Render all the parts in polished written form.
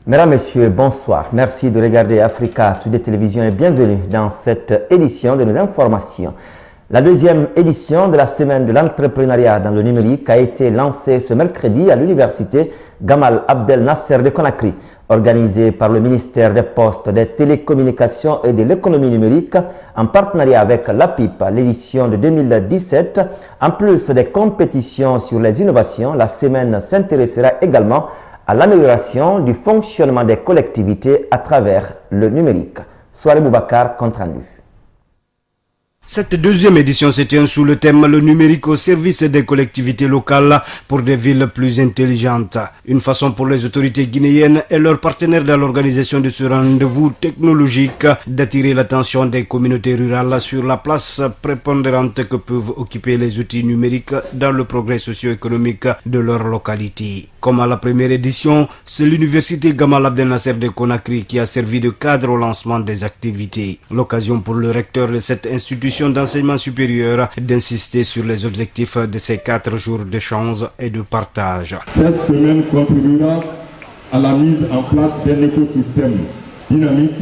Mesdames, Messieurs, bonsoir. Merci de regarder Africa Today Télévision et bienvenue dans cette édition de nos informations. La deuxième édition de la semaine de l'entrepreneuriat dans le numérique a été lancée ce mercredi à l'université Gamal Abdel Nasser de Conakry, organisée par le ministère des Postes, des Télécommunications et de l'économie numérique en partenariat avec l'APIP. L'édition de 2017, en plus des compétitions sur les innovations, la semaine s'intéressera également à l'amélioration du fonctionnement des collectivités à travers le numérique. Soirée Boubacar, compte rendu. Cette deuxième édition se tient sous le thème « Le numérique au service des collectivités locales pour des villes plus intelligentes ». Une façon pour les autorités guinéennes et leurs partenaires dans l'organisation de ce rendez-vous technologique d'attirer l'attention des communautés rurales sur la place prépondérante que peuvent occuper les outils numériques dans le progrès socio-économique de leur localité. Comme à la première édition, c'est l'université Gamal Abdel Nasser de Conakry qui a servi de cadre au lancement des activités. L'occasion pour le recteur de cette institution d'enseignement supérieur d'insister sur les objectifs de ces 4 jours d'échange et de partage. Cette semaine contribuera à la mise en place d'un écosystème dynamique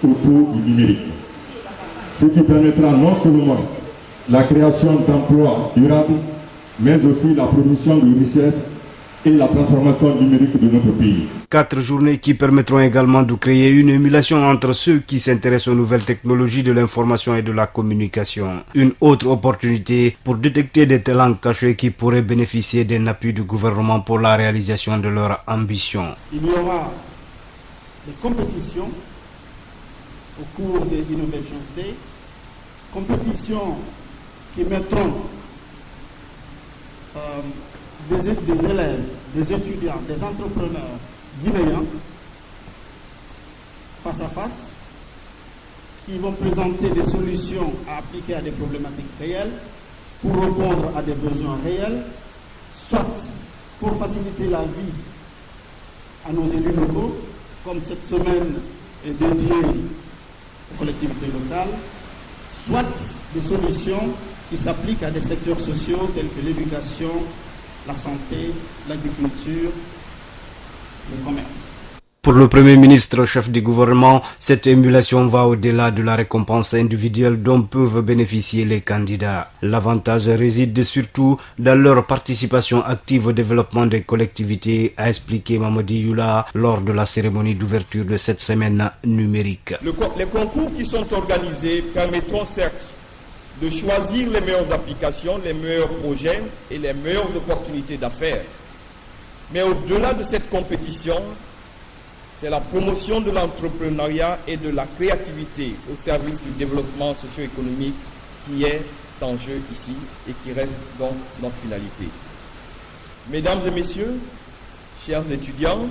autour du numérique, ce qui permettra non seulement la création d'emplois durables, mais aussi la production de richesses et la transformation numérique de notre pays. 4 journées qui permettront également de créer une émulation entre ceux qui s'intéressent aux nouvelles technologies de l'information et de la communication. Une autre opportunité pour détecter des talents cachés qui pourraient bénéficier d'un appui du gouvernement pour la réalisation de leurs ambitions. Il y aura des compétitions au cours des Innovation Day, compétitions qui mettront des élèves, des étudiants, des entrepreneurs guinéens face à face, qui vont présenter des solutions à appliquer à des problématiques réelles pour répondre à des besoins réels, soit pour faciliter la vie à nos élus locaux, comme cette semaine est dédiée aux collectivités locales, soit des solutions qui s'appliquent à des secteurs sociaux tels que l'éducation, la santé, l'agriculture, le commerce. Pour le Premier ministre, chef du gouvernement, cette émulation va au-delà de la récompense individuelle dont peuvent bénéficier les candidats. L'avantage réside surtout dans leur participation active au développement des collectivités, a expliqué Mamadi Youla lors de la cérémonie d'ouverture de cette semaine numérique. Les concours qui sont organisés permettront certes de choisir les meilleures applications, les meilleurs projets et les meilleures opportunités d'affaires. Mais au-delà de cette compétition, c'est la promotion de l'entrepreneuriat et de la créativité au service du développement socio-économique qui est en jeu ici et qui reste donc notre finalité. Mesdames et messieurs, chers étudiants,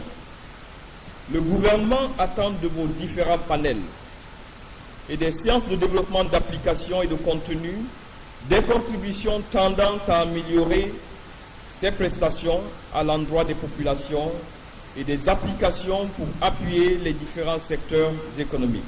le gouvernement attend de vos différents panels et des séances de développement d'applications et de contenu, des contributions tendant à améliorer ces prestations à l'endroit des populations et des applications pour appuyer les différents secteurs économiques.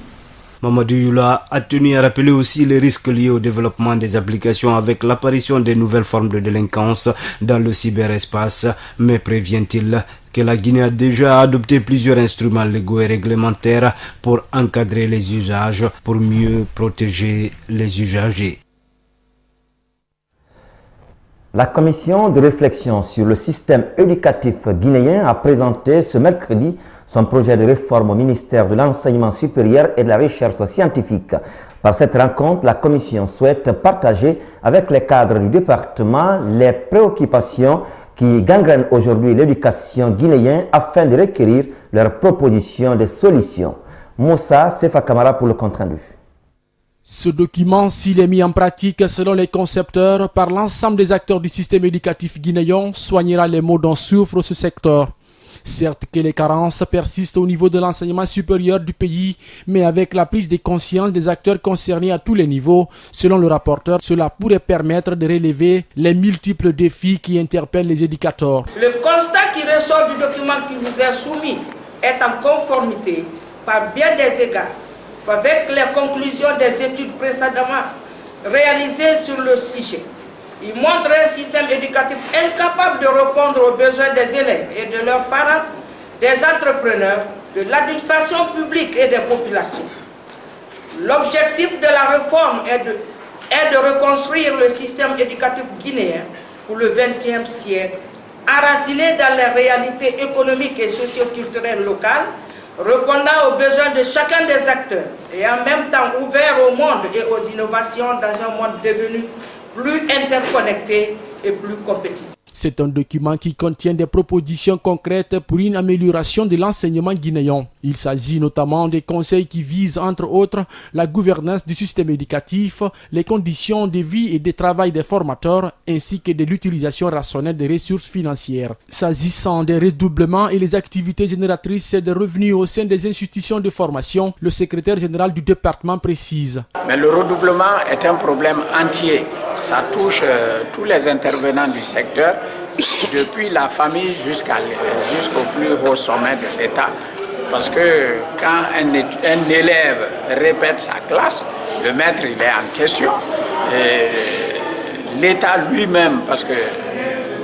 Mamadou Youla a tenu à rappeler aussi les risques liés au développement des applications avec l'apparition des nouvelles formes de délinquance dans le cyberespace, mais prévient-il que la Guinée a déjà adopté plusieurs instruments légaux et réglementaires pour encadrer les usages, pour mieux protéger les usagers. La commission de réflexion sur le système éducatif guinéen a présenté ce mercredi son projet de réforme au ministère de l'Enseignement supérieur et de la Recherche scientifique. Par cette rencontre, la commission souhaite partager avec les cadres du département les préoccupations qui gangrènent aujourd'hui l'éducation guinéenne afin de requérir leurs propositions de solutions. Moussa Sefa Kamara pour le compte rendu. Ce document, s'il est mis en pratique selon les concepteurs par l'ensemble des acteurs du système éducatif guinéen, soignera les maux dont souffre ce secteur. Certes que les carences persistent au niveau de l'enseignement supérieur du pays, mais avec la prise de conscience des acteurs concernés à tous les niveaux, selon le rapporteur, cela pourrait permettre de relever les multiples défis qui interpellent les éducateurs. Le constat qui ressort du document qui vous est soumis est en conformité par bien des égards avec les conclusions des études précédemment réalisées sur le sujet. Il montre un système éducatif incapable de répondre aux besoins des élèves et de leurs parents des entrepreneurs, de l'administration publique et des populations. L'objectif de la réforme est de reconstruire le système éducatif guinéen pour le XXe siècle, enraciné dans les réalités économiques et socio-culturelles locales, répondant aux besoins de chacun des acteurs et en même temps ouvert au monde et aux innovations dans un monde devenu plus interconnecté et plus compétitif. C'est un document qui contient des propositions concrètes pour une amélioration de l'enseignement guinéen. Il s'agit notamment des conseils qui visent, entre autres, la gouvernance du système éducatif, les conditions de vie et de travail des formateurs, ainsi que de l'utilisation rationnelle des ressources financières. S'agissant des redoublements et les activités génératrices de revenus au sein des institutions de formation, le secrétaire général du département précise. Mais le redoublement est un problème entier. Ça touche tous les intervenants du secteur, depuis la famille jusqu'au plus haut sommet de l'État. Parce que quand un élève répète sa classe, le maître il est en question. L'État lui-même, parce que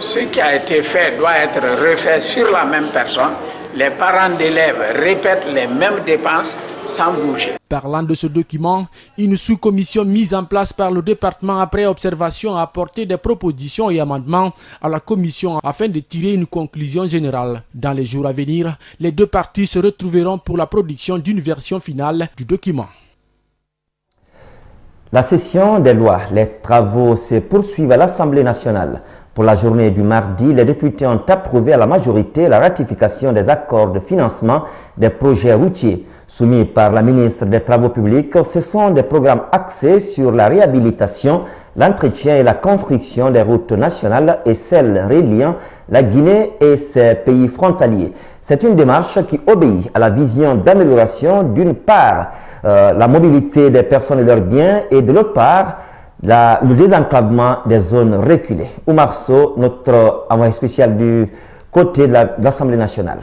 ce qui a été fait doit être refait sur la même personne. Les parents d'élèves répètent les mêmes dépenses sans bouger. Parlant de ce document, une sous-commission mise en place par le département après observation a apporté des propositions et amendements à la commission afin de tirer une conclusion générale. Dans les jours à venir, les deux parties se retrouveront pour la production d'une version finale du document. La session des lois, les travaux se poursuivent à l'Assemblée nationale. Pour la journée du mardi, les députés ont approuvé à la majorité la ratification des accords de financement des projets routiers soumis par la ministre des Travaux publics. Ce sont des programmes axés sur la réhabilitation, l'entretien et la construction des routes nationales et celles reliant la Guinée et ses pays frontaliers. C'est une démarche qui obéit à la vision d'amélioration d'une part la mobilité des personnes et leurs biens et de l'autre part le désenclavement des zones reculées. Oumar Sow, notre envoyé spécial du côté de l'Assemblée nationale.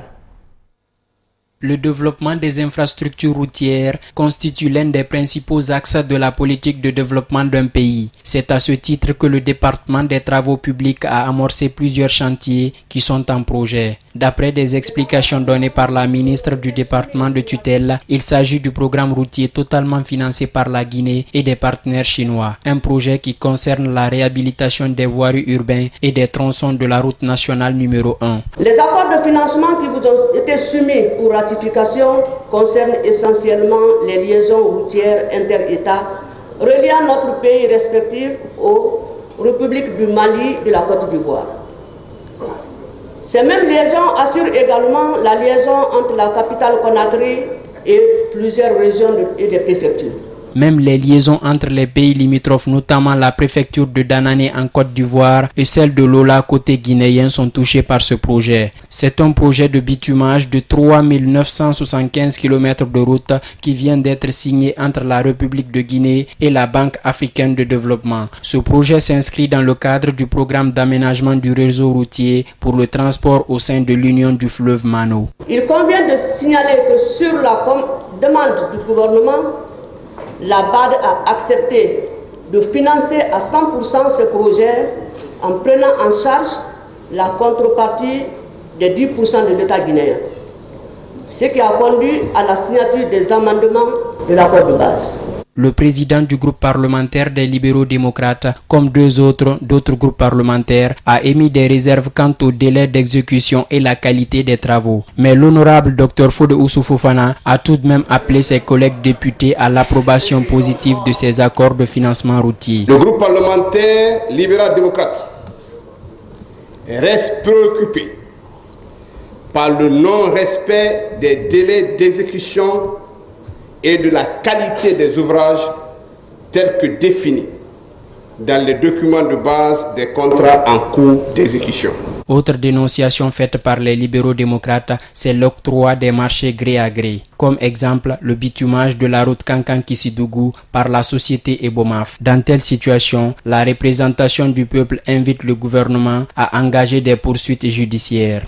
Le développement des infrastructures routières constitue l'un des principaux axes de la politique de développement d'un pays. C'est à ce titre que le département des travaux publics a amorcé plusieurs chantiers qui sont en projet. D'après des explications données par la ministre du département de tutelle, il s'agit du programme routier totalement financé par la Guinée et des partenaires chinois. Un projet qui concerne la réhabilitation des voiries urbaines et des tronçons de la route nationale numéro 1. Les accords de financement qui vous ont été soumis pour ratification concernent essentiellement les liaisons routières inter-États reliant notre pays respectif aux républiques du Mali et de la Côte d'Ivoire. Ces mêmes liaisons assurent également la liaison entre la capitale Conakry et plusieurs régions et des préfectures. Même les liaisons entre les pays limitrophes, notamment la préfecture de Danané en Côte d'Ivoire et celle de Lola côté guinéen, sont touchées par ce projet. C'est un projet de bitumage de 3975 km de route qui vient d'être signé entre la République de Guinée et la Banque africaine de développement. Ce projet s'inscrit dans le cadre du programme d'aménagement du réseau routier pour le transport au sein de l'Union du fleuve Mano. Il convient de signaler que sur la demande du gouvernement, la BAD a accepté de financer à 100% ce projet en prenant en charge la contrepartie des 10% de l'État guinéen, ce qui a conduit à la signature des amendements de l'accord de base. Le président du groupe parlementaire des libéraux démocrates, comme d'autres groupes parlementaires, a émis des réserves quant au délai d'exécution et la qualité des travaux. Mais l'honorable Dr Fode Oussou Fofana a tout de même appelé ses collègues députés à l'approbation positive de ces accords de financement routier. Le groupe parlementaire libéral démocrate reste préoccupé par le non-respect des délais d'exécution et de la qualité des ouvrages tels que définis dans les documents de base des contrats en cours d'exécution. Autre dénonciation faite par les libéraux démocrates, c'est l'octroi des marchés gré à gré. Comme exemple, le bitumage de la route Kankan-Kissidougou par la société Ebomaf. Dans telle situation, la représentation du peuple invite le gouvernement à engager des poursuites judiciaires.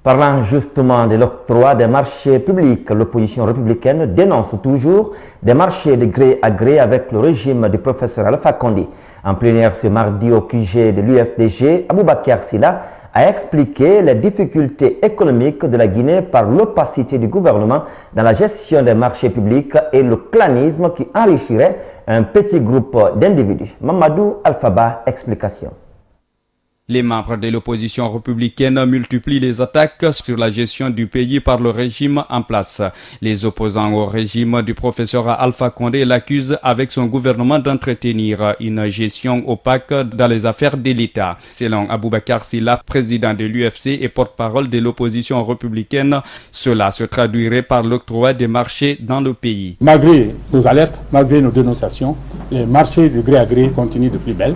Parlant justement de l'octroi des marchés publics, l'opposition républicaine dénonce toujours des marchés de gré à gré avec le régime du professeur Alpha Condé. En plénière ce mardi au QG de l'UFDG, Aboubakar Silla a expliqué les difficultés économiques de la Guinée par l'opacité du gouvernement dans la gestion des marchés publics et le clanisme qui enrichirait un petit groupe d'individus. Mamadou Alphaba, explication. Les membres de l'opposition républicaine multiplient les attaques sur la gestion du pays par le régime en place. Les opposants au régime du professeur Alpha Condé l'accusent avec son gouvernement d'entretenir une gestion opaque dans les affaires de l'État. Selon Aboubakar Silla, président de l'UFC et porte-parole de l'opposition républicaine, cela se traduirait par l'octroi des marchés dans le pays. Malgré nos alertes, malgré nos dénonciations, les marchés de gré à gré continuent de plus belle.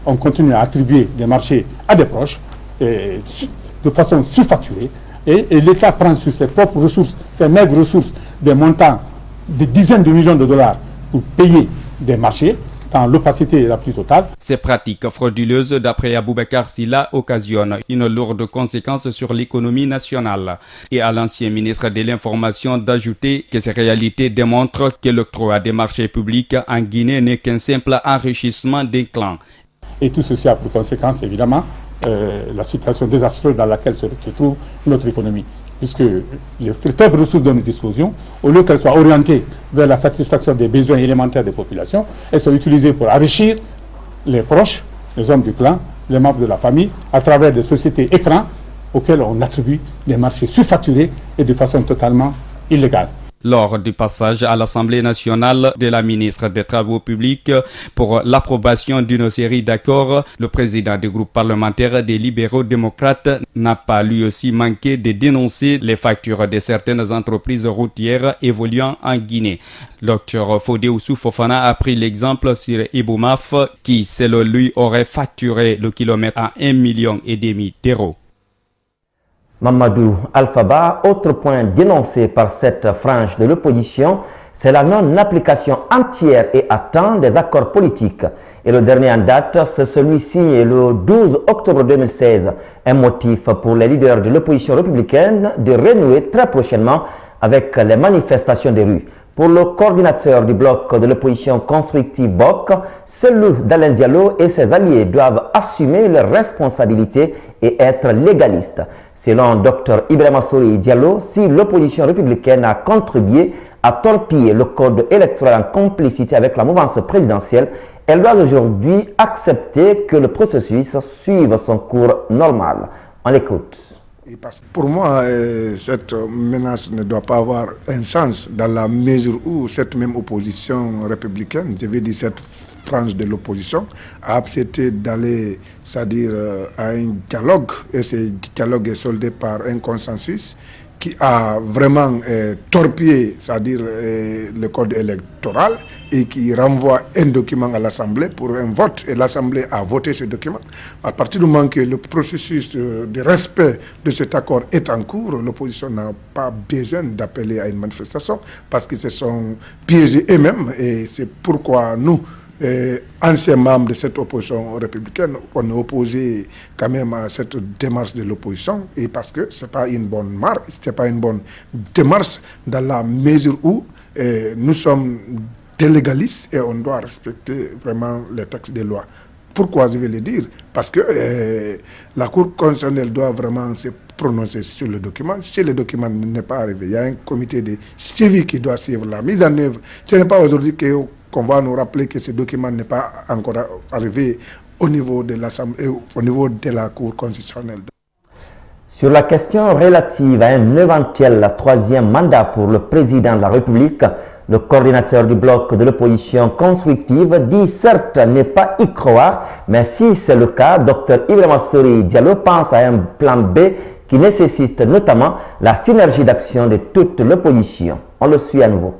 On continue à attribuer des marchés à des proches de façon surfacturée et l'État prend sur ses propres ressources, ses maigres ressources, des montants de dizaines de millions de dollars pour payer des marchés dans l'opacité la plus totale. Ces pratiques frauduleuses, d'après Aboubakar Silla, occasionnent une lourde conséquence sur l'économie nationale. Et à l'ancien ministre de l'Information d'ajouter que ces réalités démontrent que l'octroi des marchés publics en Guinée n'est qu'un simple enrichissement des clans. Et tout ceci a pour conséquence, évidemment, la situation désastreuse dans laquelle se trouve notre économie. Puisque les faibles ressources dont nous disposions, au lieu qu'elles soient orientées vers la satisfaction des besoins élémentaires des populations, elles sont utilisées pour enrichir les proches, les hommes du clan, les membres de la famille, à travers des sociétés écrans auxquelles on attribue des marchés surfacturés et de façon totalement illégale. Lors du passage à l'Assemblée nationale de la ministre des Travaux publics pour l'approbation d'une série d'accords, le président du groupe parlementaire des libéraux démocrates n'a pas lui aussi manqué de dénoncer les factures de certaines entreprises routières évoluant en Guinée. Dr Fodé Oussou Fofana a pris l'exemple sur Iboumaf qui, selon lui, aurait facturé le kilomètre à 1,5 million d'euros. Mamadou Alphaba, autre point dénoncé par cette frange de l'opposition, c'est la non-application entière et à temps des accords politiques. Et le dernier en date, c'est celui signé le 12 octobre 2016, un motif pour les leaders de l'opposition républicaine de renouer très prochainement avec les manifestations des rues. Pour le coordinateur du bloc de l'opposition constructive BOC, Selou Dalen Diallo et ses alliés doivent assumer leurs responsabilités et être légalistes. Selon Dr Ibrahima Souri Diallo, si l'opposition républicaine a contribué à torpiller le code électoral en complicité avec la mouvance présidentielle, elle doit aujourd'hui accepter que le processus suive son cours normal. On l'écoute. Parce que pour moi, cette menace ne doit pas avoir un sens dans la mesure où cette même opposition républicaine, je veux dire cette frange de l'opposition, a accepté d'aller, c'est-à-dire à un dialogue, et ce dialogue est soldé par un consensus qui a vraiment torpillé, c'est-à-dire le code électoral et qui renvoie un document à l'Assemblée pour un vote et l'Assemblée a voté ce document. À partir du moment que le processus de respect de cet accord est en cours, l'opposition n'a pas besoin d'appeler à une manifestation parce qu'ils se sont piégés eux-mêmes et c'est pourquoi nous, anciens membres de cette opposition républicaine, on est opposé quand même à cette démarche de l'opposition et parce que c'est pas une bonne marche, c'est pas une bonne démarche dans la mesure où nous sommes des légalistes et on doit respecter vraiment les textes des lois. Pourquoi je vais le dire? Parce que la Cour constitutionnelle doit vraiment se prononcer sur le document. Si le document n'est pas arrivé, il y a un comité de suivi qui doit suivre la mise en œuvre. Ce n'est pas aujourd'hui qu'on va nous rappeler que ce document n'est pas encore arrivé au niveau de l'Assemblée, au niveau de la Cour constitutionnelle. Sur la question relative à un éventuel troisième mandat pour le président de la République, le coordinateur du bloc de l'opposition constructive dit certes ne pas y croire, mais si c'est le cas, Dr Ibrahima Souri Diallo pense à un plan B qui nécessite notamment la synergie d'action de toute l'opposition. On le suit à nouveau.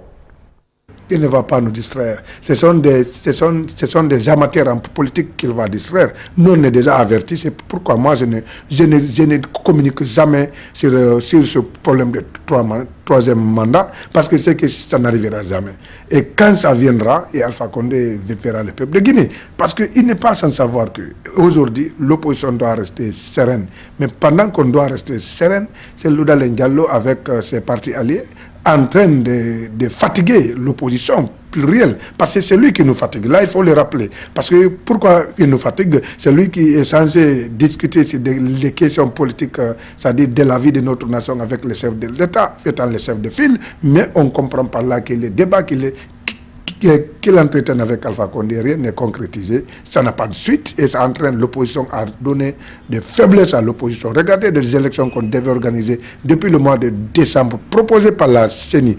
Il ne va pas nous distraire. Ce sont des amateurs en politique qu'il va distraire. Nous, on est déjà avertis. C'est pourquoi moi, je ne communique jamais sur ce problème de troisième mandat, parce que c'est que ça n'arrivera jamais. Et quand ça viendra, et Alpha Condé verra le peuple de Guinée. Parce qu'il n'est pas sans savoir qu'aujourd'hui, l'opposition doit rester sereine. Mais pendant qu'on doit rester sereine, c'est Loudalen Diallo avec ses partis alliés en train de fatiguer l'opposition pluriel, parce que c'est lui qui nous fatigue. Là, il faut le rappeler. Parce que pourquoi il nous fatigue? C'est lui qui est censé discuter sur les questions politiques, c'est-à-dire de la vie de notre nation avec les chefs de l'État, étant les chefs de file, mais on comprend par là que les débats qu'il entretient avec Alpha Condé, rien n'est concrétisé, ça n'a pas de suite et ça entraîne l'opposition à donner des faiblesses à l'opposition. Regardez des élections qu'on devait organiser depuis le mois de décembre, proposées par la CENI.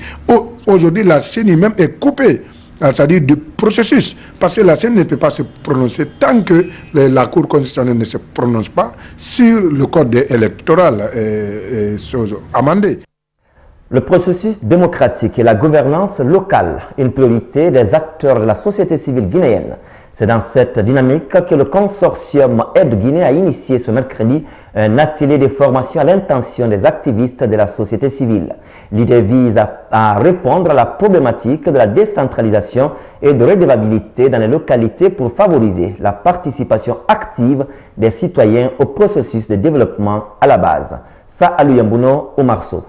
Aujourd'hui, la CENI même est coupée, c'est-à-dire du processus, parce que la CENI ne peut pas se prononcer tant que la Cour constitutionnelle ne se prononce pas sur le code électoral amendé. Le processus démocratique et la gouvernance locale, une priorité des acteurs de la société civile guinéenne. C'est dans cette dynamique que le consortium Aide Guinée a initié ce mercredi un atelier de formation à l'intention des activistes de la société civile. L'idée vise à répondre à la problématique de la décentralisation et de redevabilité dans les localités pour favoriser la participation active des citoyens au processus de développement à la base. Ça, Aluyambuno au Marceau.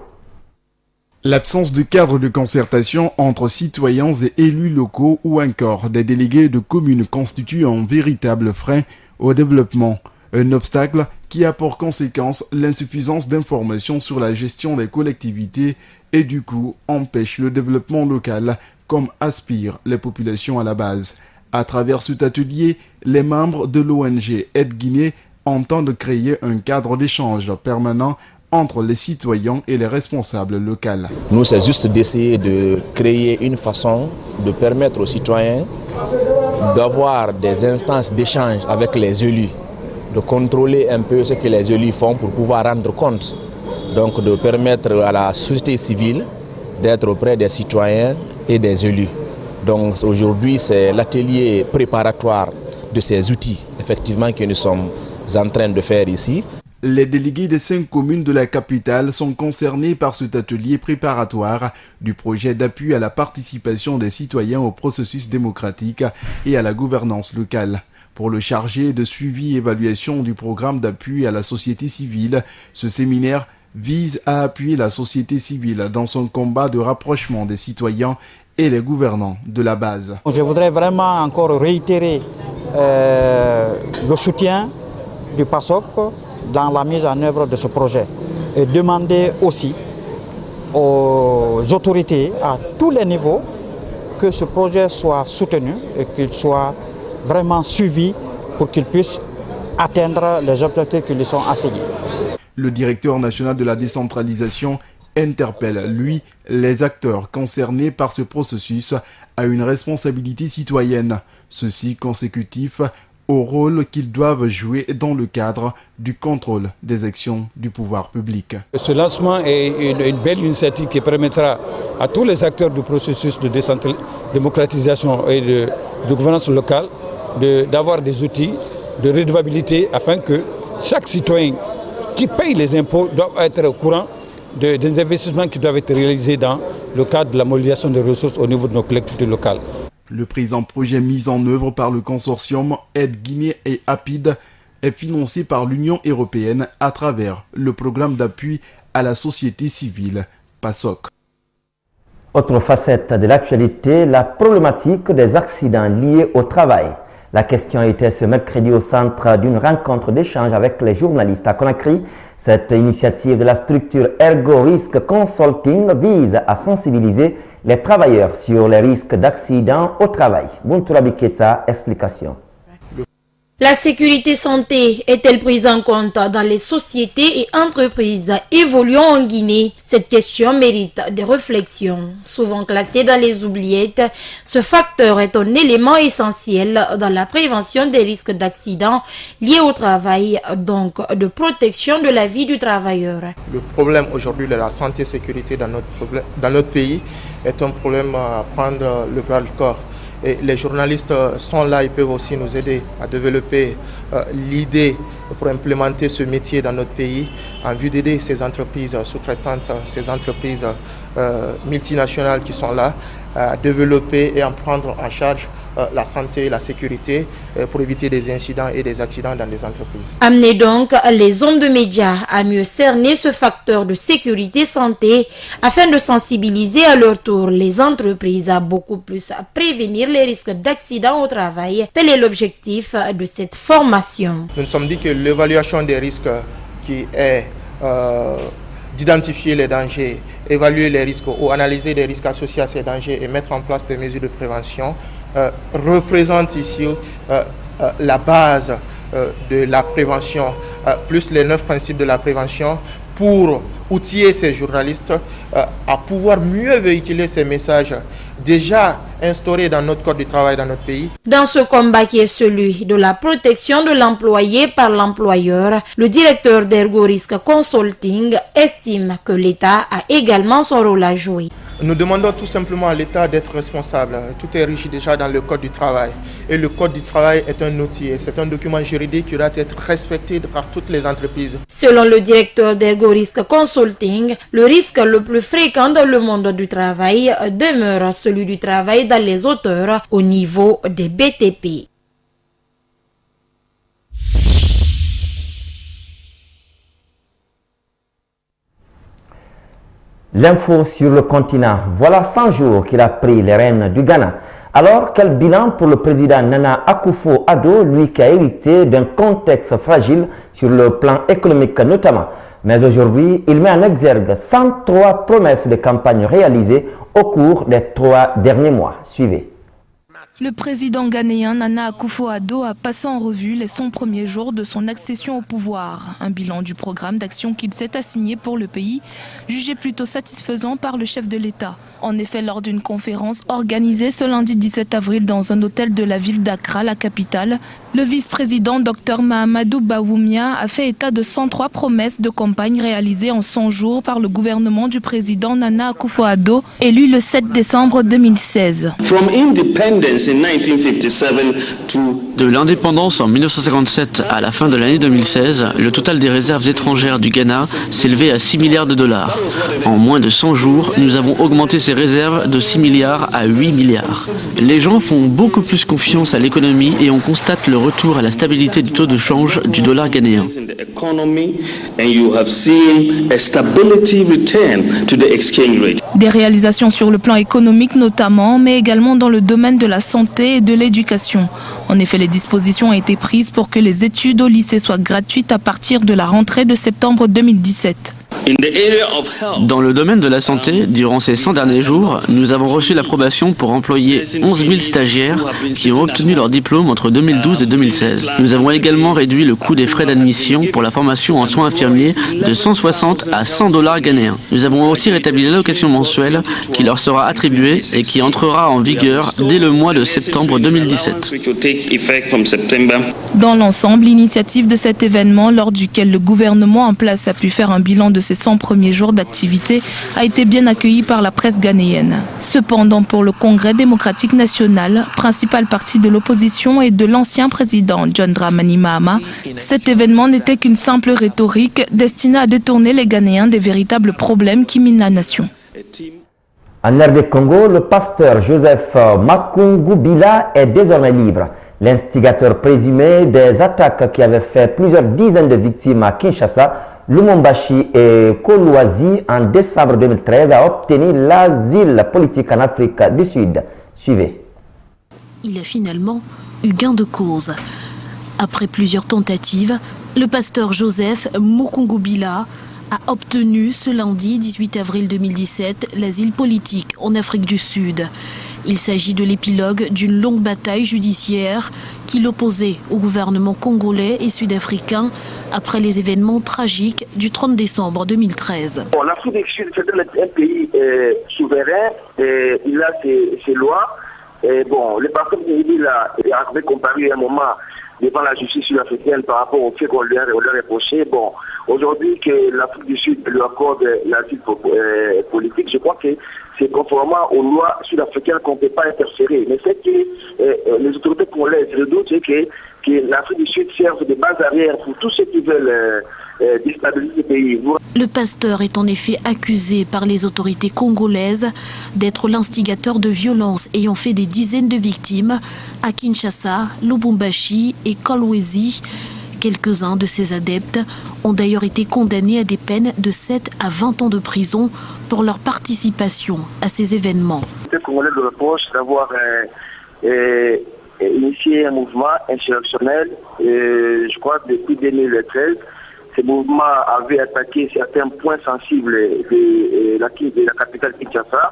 L'absence de cadre de concertation entre citoyens et élus locaux ou encore des délégués de communes constitue un véritable frein au développement. Un obstacle qui a pour conséquence l'insuffisance d'informations sur la gestion des collectivités et du coup empêche le développement local comme aspirent les populations à la base. À travers cet atelier, les membres de l'ONG Aide Guinée entendent créer un cadre d'échange permanent entre les citoyens et les responsables locaux. Nous, c'est juste d'essayer de créer une façon de permettre aux citoyens d'avoir des instances d'échange avec les élus, de contrôler un peu ce que les élus font pour pouvoir rendre compte. Donc de permettre à la société civile d'être auprès des citoyens et des élus. Donc aujourd'hui, c'est l'atelier préparatoire de ces outils, effectivement, que nous sommes en train de faire ici. Les délégués des 5 communes de la capitale sont concernés par cet atelier préparatoire du projet d'appui à la participation des citoyens au processus démocratique et à la gouvernance locale. Pour le chargé de suivi et évaluation du programme d'appui à la société civile, ce séminaire vise à appuyer la société civile dans son combat de rapprochement des citoyens et les gouvernants de la base. Je voudrais vraiment encore réitérer le soutien du PASOK dans la mise en œuvre de ce projet et demander aussi aux autorités à tous les niveaux que ce projet soit soutenu et qu'il soit vraiment suivi pour qu'il puisse atteindre les objectifs qui lui sont assignés. Le directeur national de la décentralisation interpelle, lui, les acteurs concernés par ce processus à une responsabilité citoyenne, ceci consécutif au rôle qu'ils doivent jouer dans le cadre du contrôle des actions du pouvoir public. Ce lancement est une belle initiative qui permettra à tous les acteurs du processus de démocratisation et de gouvernance locale d'avoir des outils de redevabilité afin que chaque citoyen qui paye les impôts doit être au courant des investissements qui doivent être réalisés dans le cadre de la mobilisation des ressources au niveau de nos collectivités locales. Le présent projet mis en œuvre par le consortium Aide Guinée et APID est financé par l'Union européenne à travers le programme d'appui à la société civile PASOK. Autre facette de l'actualité, la problématique des accidents liés au travail. La question était ce mercredi au centre d'une rencontre d'échange avec les journalistes à Conakry. Cette initiative de la structure Ergo Risk Consulting vise à sensibiliser les travailleurs sur les risques d'accidents au travail. Buntura Biketa, explication. La sécurité santé est-elle prise en compte dans les sociétés et entreprises évoluant en Guinée? Cette question mérite des réflexions. Souvent classée dans les oubliettes, ce facteur est un élément essentiel dans la prévention des risques d'accidents liés au travail, donc de protection de la vie du travailleur. Le problème aujourd'hui de la santé et sécurité dans notre pays est un problème à prendre le bras du corps. Et les journalistes sont là, ils peuvent aussi nous aider à développer l'idée pour implémenter ce métier dans notre pays en vue d'aider ces entreprises sous-traitantes, ces entreprises multinationales qui sont là à développer et en prendre en charge la santé, la sécurité, pour éviter des incidents et des accidents dans les entreprises. Amener donc les hommes de médias à mieux cerner ce facteur de sécurité santé afin de sensibiliser à leur tour les entreprises à beaucoup plus prévenir les risques d'accidents au travail. Tel est l'objectif de cette formation. Nous nous sommes dit que l'évaluation des risques qui est d'identifier les dangers, évaluer les risques ou analyser les risques associés à ces dangers et mettre en place des mesures de prévention représente ici la base de la prévention, plus les 9 principes de la prévention pour outiller ces journalistes à pouvoir mieux véhiculer ces messages déjà instaurés dans notre code du travail dans notre pays. Dans ce combat qui est celui de la protection de l'employé par l'employeur, le directeur d'Ergo Risk Consulting estime que l'État a également son rôle à jouer. Nous demandons tout simplement à l'État d'être responsable. Tout est régi déjà dans le Code du travail. Et le Code du travail est un outil, c'est un document juridique qui doit être respecté par toutes les entreprises. Selon le directeur d'Ergo Risk Consulting, le risque le plus fréquent dans le monde du travail demeure celui du travail dans les hauteurs au niveau des BTP. L'info sur le continent. Voilà 100 jours qu'il a pris les rênes du Ghana. Alors, quel bilan pour le président Nana Akufo-Addo, lui qui a hérité d'un contexte fragile sur le plan économique notamment. Mais aujourd'hui, il met en exergue 103 promesses de campagne réalisées au cours des 3 derniers mois. Suivez. Le président ghanéen Nana Akufo-Addo a passé en revue les 100 premiers jours de son accession au pouvoir. Un bilan du programme d'action qu'il s'est assigné pour le pays, jugé plutôt satisfaisant par le chef de l'État. En effet, lors d'une conférence organisée ce lundi 17 avril dans un hôtel de la ville d'Accra, la capitale, le vice-président Dr Mahamadou Bawumia a fait état de 103 promesses de campagne réalisées en 100 jours par le gouvernement du président Nana Akufo-Addo, élu le 7 décembre 2016. De l'indépendance en 1957 à la fin de l'année 2016, le total des réserves étrangères du Ghana s'élevait à 6 milliards de dollars. En moins de 100 jours, nous avons augmenté ces réserves de 6 milliards à 8 milliards. Les gens font beaucoup plus confiance à l'économie et on constate le retour à la stabilité du taux de change du dollar ghanéen. Des réalisations sur le plan économique notamment, mais également dans le domaine de la santé et de l'éducation. En effet, les dispositions ont été prises pour que les études au lycée soient gratuites à partir de la rentrée de septembre 2017. Dans le domaine de la santé, durant ces 100 derniers jours, nous avons reçu l'approbation pour employer 11 000 stagiaires qui ont obtenu leur diplôme entre 2012 et 2016. Nous avons également réduit le coût des frais d'admission pour la formation en soins infirmiers de 160 à 100 dollars ghanéens. Nous avons aussi rétabli l'allocation mensuelle qui leur sera attribuée et qui entrera en vigueur dès le mois de septembre 2017. Dans l'ensemble, l'initiative de cet événement, lors duquel le gouvernement en place a pu faire un bilan de ses 100 premiers jours d'activité, a été bien accueilli par la presse ghanéenne. Cependant, pour le Congrès démocratique national, principal parti de l'opposition et de l'ancien président John Dramani Mahama, cet événement n'était qu'une simple rhétorique destinée à détourner les Ghanéens des véritables problèmes qui minent la nation. En RD Congo, le pasteur Joseph Makungubila est désormais libre. L'instigateur présumé des attaques qui avaient fait plusieurs dizaines de victimes à Kinshasa, Lumumbashi et Kolwezi en décembre 2013 a obtenu l'asile politique en Afrique du Sud. Suivez. Il a finalement eu gain de cause. Après plusieurs tentatives, le pasteur Joseph Makungubila a obtenu ce lundi 18 avril 2017 l'asile politique en Afrique du Sud. Il s'agit de l'épilogue d'une longue bataille judiciaire qui l'opposait au gouvernement congolais et sud-africain après les événements tragiques du 30 décembre 2013. Bon, l'Afrique du Sud, c'est un pays souverain, et il a ses lois. Et bon, le pasteur avait comparé à un moment devant la justice sud-africaine par rapport au fait qu'on lui a reproché. Bon, aujourd'hui que l'Afrique du Sud lui accorde l'asile politique, je crois que c'est conformément aux lois sud-africaines qu'on ne peut pas interférer. Mais c'est que les autorités congolaises redoutent que l'Afrique du Sud serve de base arrière pour tous ceux qui veulent déstabiliser le pays. Le pasteur est en effet accusé par les autorités congolaises d'être l'instigateur de violences ayant fait des dizaines de victimes à Kinshasa, Lubumbashi et Kolwezi. Quelques-uns de ses adeptes ont d'ailleurs été condamnés à des peines de 7 à 20 ans de prison pour leur participation à ces événements. Les Congolais le reprochent d'avoir initié un mouvement insurrectionnel, je crois depuis 2013. Ce mouvement avait attaqué certains points sensibles de la capitale Kinshasa.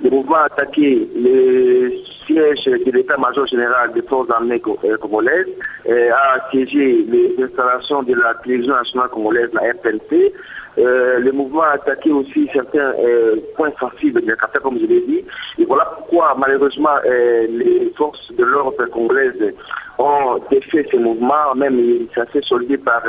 Le mouvement a attaqué le siège de l'état-major général des forces armées congolaises, a assiégé les installations de la télévision nationale congolaise, la FNC. Le mouvement a attaqué aussi certains points sensibles de la capitale, comme je l'ai dit. Et voilà pourquoi, malheureusement, les forces de l'ordre congolaises ont défait ce mouvement, même ça s'est soldé par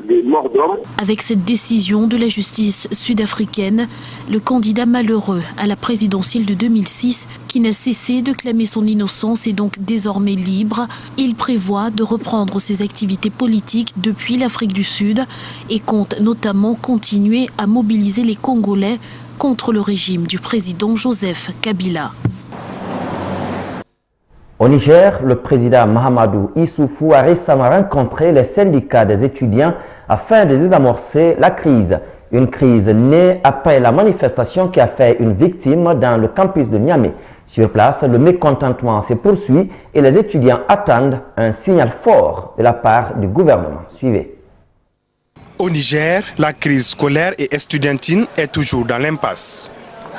des morts d'hommes. Avec cette décision de la justice sud-africaine, le candidat malheureux à la présidentielle de 2006, qui n'a cessé de clamer son innocence, est donc désormais libre. Il prévoit de reprendre ses activités politiques depuis l'Afrique du Sud et compte notamment continuer à mobiliser les Congolais contre le régime du président Joseph Kabila. Au Niger, le président Mahamadou Issoufou a récemment rencontré les syndicats des étudiants afin de désamorcer la crise. Une crise née après la manifestation qui a fait une victime dans le campus de Niamey. Sur place, le mécontentement se poursuit et les étudiants attendent un signal fort de la part du gouvernement. Suivez. Au Niger, la crise scolaire et estudiantine est toujours dans l'impasse.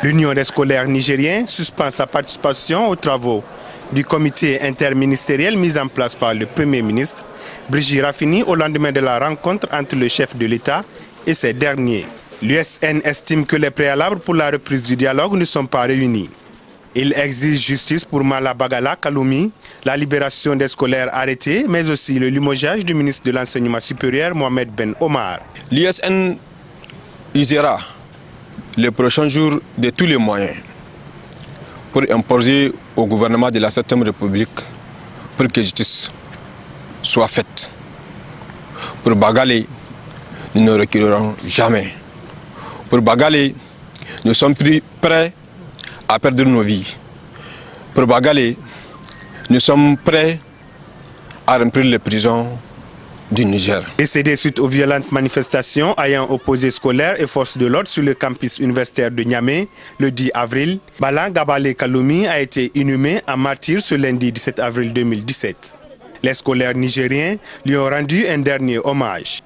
L'Union des scolaires nigériens suspend sa participation aux travaux du comité interministériel mis en place par le Premier ministre, Brigitte Raffini, au lendemain de la rencontre entre le chef de l'État et ses derniers. L'USN estime que les préalables pour la reprise du dialogue ne sont pas réunis. Il exige justice pour Mala Bagala Kaloumi, la libération des scolaires arrêtés, mais aussi le limogeage du ministre de l'Enseignement supérieur, Mohamed Ben Omar. L'USN usera les prochains jours de tous les moyens pour imposer au gouvernement de la 7e République pour que justice soit faite. Pour Bagalé, nous ne reculerons jamais. Pour Bagalé, nous sommes prêts à perdre nos vies. Pour Bagalé, nous sommes prêts à remplir les prisons du Niger. Décédé suite aux violentes manifestations ayant opposé scolaires et forces de l'ordre sur le campus universitaire de Niamey le 10 avril, Balan Gabale Kaloumi a été inhumé en martyr ce lundi 17 avril 2017. Les scolaires nigériens lui ont rendu un dernier hommage.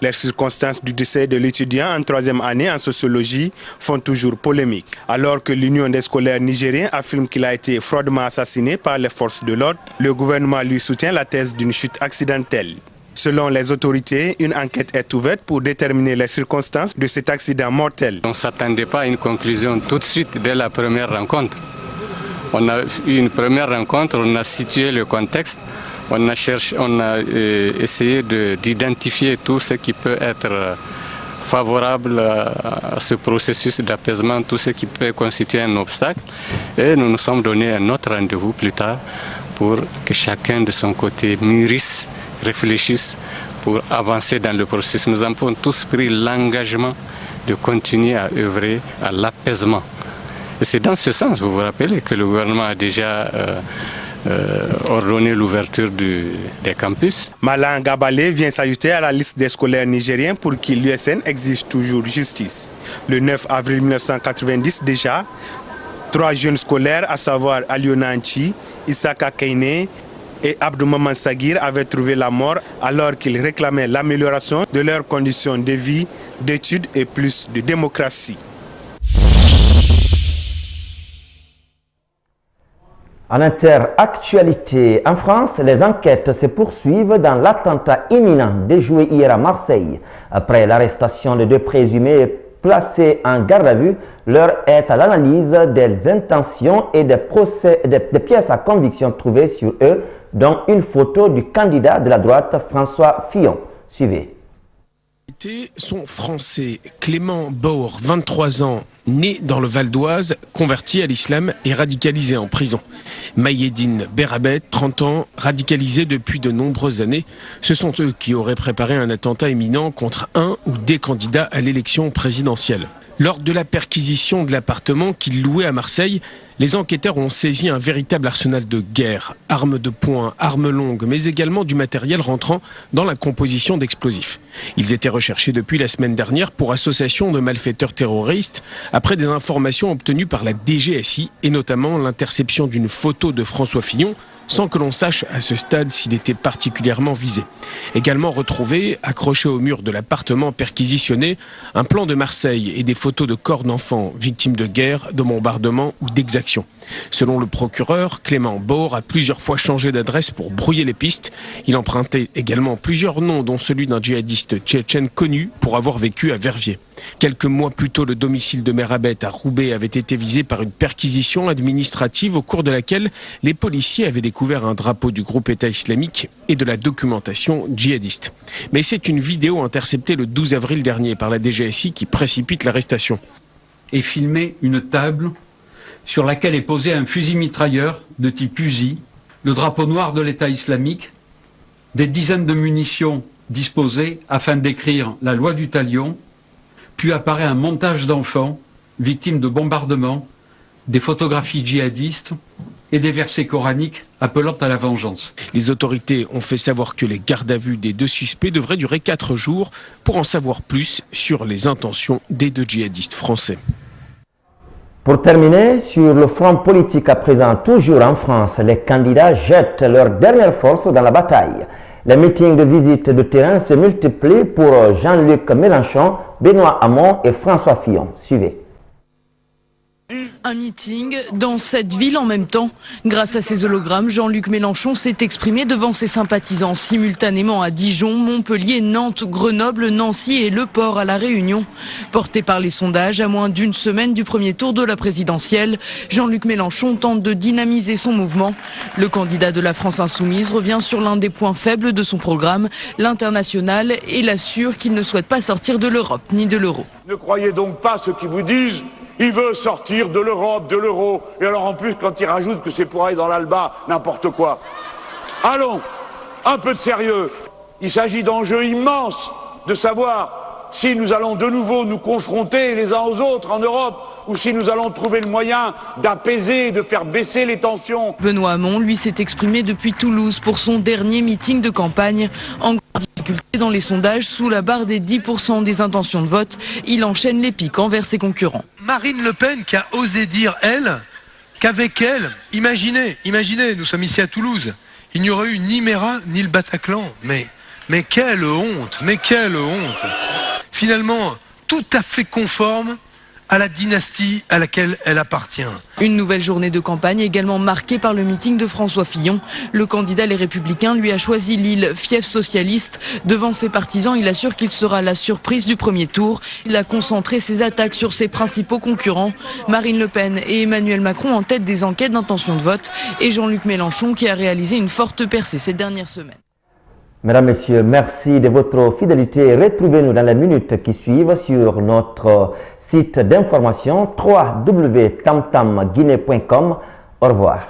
Les circonstances du décès de l'étudiant en 3e année en sociologie font toujours polémique. Alors que l'Union des scolaires nigériens affirme qu'il a été froidement assassiné par les forces de l'ordre, le gouvernement lui soutient la thèse d'une chute accidentelle. Selon les autorités, une enquête est ouverte pour déterminer les circonstances de cet accident mortel. On ne s'attendait pas à une conclusion tout de suite dès la première rencontre. On a eu une première rencontre, on a situé le contexte, on a essayé d'identifier tout ce qui peut être favorable à ce processus d'apaisement, tout ce qui peut constituer un obstacle. Et nous nous sommes donné un autre rendez-vous plus tard pour que chacun de son côté mûrisse, réfléchissent pour avancer dans le processus. Nous avons tous pris l'engagement de continuer à œuvrer à l'apaisement. Et c'est dans ce sens, vous vous rappelez, que le gouvernement a déjà ordonné l'ouverture des campus. Malan Gabale vient s'ajouter à la liste des scolaires nigériens pour qui l'USN exige toujours justice. Le 9 avril 1990 déjà, 3 jeunes scolaires, à savoir Aliona Anchi, Isaka Kaine et Abdou Maman Sagir avaient trouvé la mort alors qu'ils réclamaient l'amélioration de leurs conditions de vie, d'études et plus de démocratie. En interactualité, en France, les enquêtes se poursuivent dans l'attentat imminent déjoué hier à Marseille. Après l'arrestation de 2 présumés placés en garde à vue, l'heure est à l'analyse des intentions et des pièces à conviction trouvées sur eux, dont une photo du candidat de la droite, François Fillon. Suivez. Sont français. Clément Baur, 23 ans, né dans le Val d'Oise, converti à l'islam et radicalisé en prison. Maïeddine Berabet, 30 ans, radicalisé depuis de nombreuses années. Ce sont eux qui auraient préparé un attentat imminent contre un ou des candidats à l'élection présidentielle. Lors de la perquisition de l'appartement qu'il louait à Marseille, les enquêteurs ont saisi un véritable arsenal de guerre, armes de poing, armes longues, mais également du matériel rentrant dans la composition d'explosifs. Ils étaient recherchés depuis la semaine dernière pour association de malfaiteurs terroristes, après des informations obtenues par la DGSI et notamment l'interception d'une photo de François Fillon, sans que l'on sache à ce stade s'il était particulièrement visé. Également retrouvé, accroché au mur de l'appartement perquisitionné, un plan de Marseille et des photos de corps d'enfants victimes de guerre, de bombardements ou d'exactions. Selon le procureur, Clément Baur a plusieurs fois changé d'adresse pour brouiller les pistes. Il empruntait également plusieurs noms, dont celui d'un djihadiste tchétchène connu pour avoir vécu à Verviers. Quelques mois plus tôt, le domicile de Merabet à Roubaix avait été visé par une perquisition administrative au cours de laquelle les policiers avaient découvert un drapeau du groupe État islamique et de la documentation djihadiste. Mais c'est une vidéo interceptée le 12 avril dernier par la DGSI qui précipite l'arrestation. Et filmer une table sur laquelle est posé un fusil mitrailleur de type Uzi, le drapeau noir de l'État islamique, des dizaines de munitions disposées afin d'écrire la loi du talion, puis apparaît un montage d'enfants victimes de bombardements, des photographies djihadistes et des versets coraniques appelant à la vengeance. Les autorités ont fait savoir que les gardes à vue des deux suspects devraient durer 4 jours pour en savoir plus sur les intentions des 2 djihadistes français. Pour terminer, sur le front politique à présent, toujours en France, les candidats jettent leur dernière force dans la bataille. Les meetings de visite de terrain se multiplient pour Jean-Luc Mélenchon, Benoît Hamon et François Fillon. Suivez. Un meeting dans cette ville en même temps. Grâce à ses hologrammes, Jean-Luc Mélenchon s'est exprimé devant ses sympathisants simultanément à Dijon, Montpellier, Nantes, Grenoble, Nancy et Le Port à La Réunion. Porté par les sondages, à moins d'une semaine du premier tour de la présidentielle, Jean-Luc Mélenchon tente de dynamiser son mouvement. Le candidat de la France Insoumise revient sur l'un des points faibles de son programme, l'international, et l'assure qu'il ne souhaite pas sortir de l'Europe ni de l'euro. Ne croyez donc pas ceux qui vous disent il veut sortir de l'Europe, de l'euro, et alors en plus quand il rajoute que c'est pour aller dans l'Alba, n'importe quoi. Allons, un peu de sérieux. Il s'agit d'enjeux immenses, de savoir si nous allons de nouveau nous confronter les uns aux autres en Europe, ou si nous allons trouver le moyen d'apaiser, de faire baisser les tensions. Benoît Hamon, lui, s'est exprimé depuis Toulouse pour son dernier meeting de campagne. En difficulté dans les sondages, sous la barre des 10% des intentions de vote, il enchaîne les piques envers ses concurrents. Marine Le Pen qui a osé dire, elle, qu'avec elle, imaginez, nous sommes ici à Toulouse, il n'y aurait eu ni Mera ni le Bataclan. Mais quelle honte, Finalement, tout à fait conforme à la dynastie à laquelle elle appartient. Une nouvelle journée de campagne également marquée par le meeting de François Fillon. Le candidat Les Républicains lui a choisi Lille, fief socialiste. Devant ses partisans, il assure qu'il sera la surprise du premier tour. Il a concentré ses attaques sur ses principaux concurrents, Marine Le Pen et Emmanuel Macron en tête des enquêtes d'intention de vote, et Jean-Luc Mélenchon qui a réalisé une forte percée ces dernières semaines. Mesdames, Messieurs, merci de votre fidélité. Retrouvez-nous dans les minutes qui suivent sur notre site d'information www.tamtamguinée.com. Au revoir.